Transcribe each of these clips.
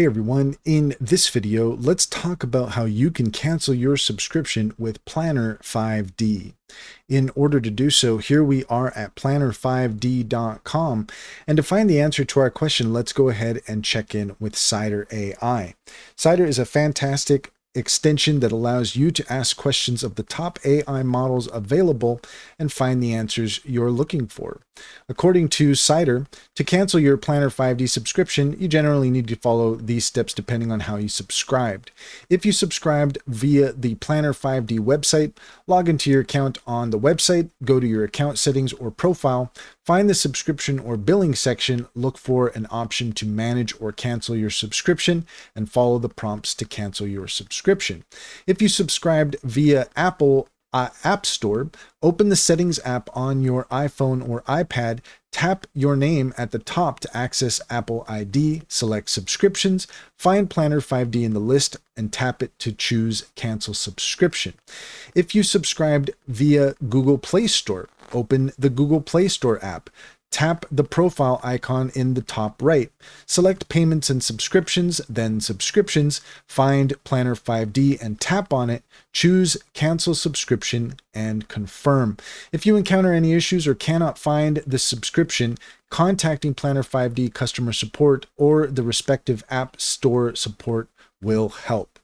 Hey everyone, in this video, let's talk about how you can cancel your subscription with Planner 5D. In order to do so, here we are at planner5d.com, and to find the answer to our question, let's go ahead and check in with Cider AI. Cider is a fantastic extension that allows you to ask questions of the top AI models available and find the answers you're looking for. According to Cider, to cancel your Planner 5D subscription, you generally need to follow these steps depending on how you subscribed. If you subscribed via the Planner 5D website, log into your account on the website, go to your account settings or profile, find the subscription or billing section, look for an option to manage or cancel your subscription, and follow the prompts to cancel your subscription. If you subscribed via Apple App Store, open the Settings app on your iPhone or iPad, tap your name at the top to access Apple ID, select Subscriptions, find Planner 5D in the list, and tap it to choose Cancel Subscription. If you subscribed via Google Play Store, open the Google Play Store app. Tap the profile icon in the top right. Select Payments and Subscriptions, then Subscriptions, find Planner 5D and tap on it, choose Cancel Subscription and confirm. If you encounter any issues or cannot find the subscription, contacting Planner 5D customer support or the respective app store support will help.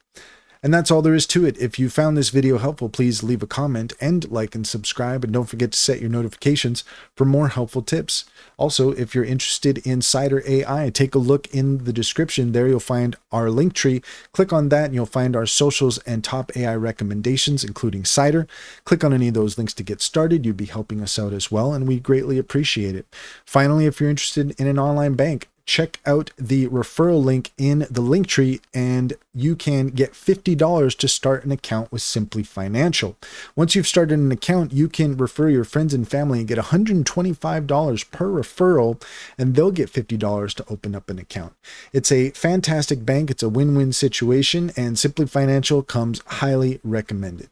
And that's all there is to it. If you found this video helpful, please leave a comment and like and subscribe, and don't forget to set your notifications for more helpful tips. Also, if you're interested in Cider AI, take a look in the description. There you'll find our link tree. Click on that and you'll find our socials and top AI recommendations, including Cider. Click on any of those links to get started. You'd be helping us out as well, and we greatly appreciate it. Finally, if you're interested in an online bank, check out the referral link in the link tree and you can get $50 to start an account with Simply Financial. Once you've started an account, you can refer your friends and family and get $125 per referral, and they'll get $50 to open up an account. It's a fantastic bank. It's a win-win situation, and Simply Financial comes highly recommended.